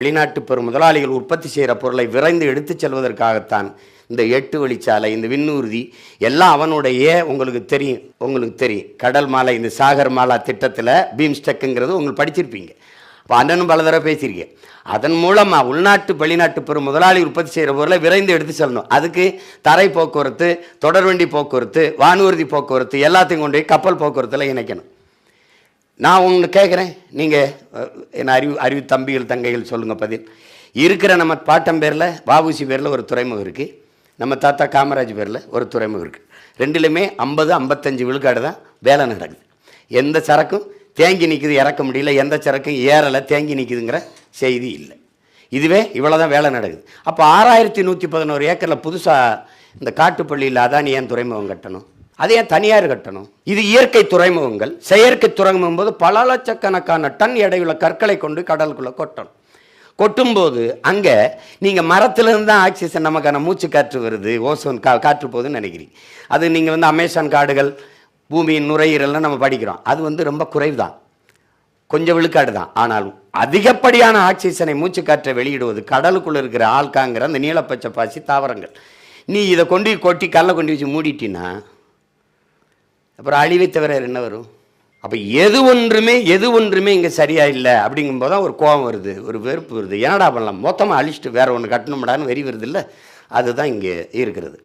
வெளிநாட்டு பெரும் முதலாளிகள் உற்பத்தி செய்கிற பொருளை விரைந்து எடுத்துச் செல்வதற்காகத்தான் இந்த 8 வழிச்சாலை, இந்த விண்ணூர்தி எல்லாம் அவனுடைய உங்களுக்கு தெரியும் கடல் மாலை, இந்த சாகர் மாலா திட்டத்தில் பீம்ஸ்டெக்குங்கிறது உங்களுக்கு படிச்சிருப்பீங்க. இப்போ அண்ணனும் பல தடவை பேசியிருக்கேன். அதன் மூலமாக உள்நாட்டு வெளிநாட்டு பெரும் முதலாளி உற்பத்தி செய்கிற பொருளை விரைந்து எடுத்து செல்லணும். அதுக்கு தரை போக்குவரத்து, தொடர்வண்டி போக்குவரத்து, வானூர்தி போக்குவரத்து எல்லாத்தையும் கொண்டு போய் கப்பல் போக்குவரத்தில் இணைக்கணும். நான் ஒன்று கேட்குறேன், நீங்கள் என்ன அறிவு தம்பிகள் தங்கைகள் சொல்லுங்கள் பதில். இருக்கிற நம்ம பாட்டம் பேரில் வாபுசி பேரில் ஒரு துறைமுகம் இருக்குது, நம்ம தாத்தா காமராஜ் பேரில் ஒரு துறைமுகம் இருக்குது. ரெண்டுலேயுமே 50-55 விழுக்காடு தான் வேலை நடக்குது. எந்த சரக்கும் தேங்கி நிற்குது, இறக்க முடியல, எந்த சரக்கும் ஏறலை, தேங்கி நிற்குதுங்கிற செய்தி இல்லை. இதுவே இவ்வளோ தான் வேலை நடக்குது. அப்போ 6111 ஏக்கரில் புதுசாக இந்த காட்டுப்பள்ளியில் அதானி ஏன் துறைமுகம் கட்டணும்? அதை ஏன் தனியார் கட்டணும்? இது இயற்கை துறைமுகங்கள். செயற்கை துறைமுகம் போது பல லட்சக்கணக்கான டன் எடையுள்ள கற்களை கொண்டு கடலுக்குள்ளே கொட்டணும். கொட்டும்போது அங்கே நீங்கள் மரத்துலேருந்து தான் ஆக்சிஜன் நமக்கான மூச்சு காற்று வருது, ஓசோன் காற்று போகுதுன்னு நினைக்கிறீங்க. அது நீங்கள் அமேசான் காடுகள், பூமியின் நுரையீரல்லாம் நம்ம படிக்கிறோம். அது ரொம்ப குறைவு தான், கொஞ்சம் விழுக்காடு தான். ஆனாலும் அதிகப்படியான ஆக்சிஜனை மூச்சு காற்றை வெளியிடுவது கடலுக்குள்ளே இருக்கிற ஆள்காங்கிற அந்த நீலப்பச்சை பாசி தாவரங்கள். நீ இதை கொண்டு கொட்டி கல்லை கொண்டு வச்சு மூடிட்டின்னா அப்புறம் அழிவை தவிர என்ன வரும்? அப்போ எது ஒன்றுமே இங்கே சரியா இல்லை அப்படிங்கும்போது தான் ஒரு கோபம் வருது, ஒரு வெறுப்பு வருது. என்னடா பண்ணலாம், மொத்தமாக அழிச்சிட்டு வேற ஒன்று கட்டணும்டான்னு வெறி வருது இல்லை? அதுதான் இங்கே இருக்கிறது.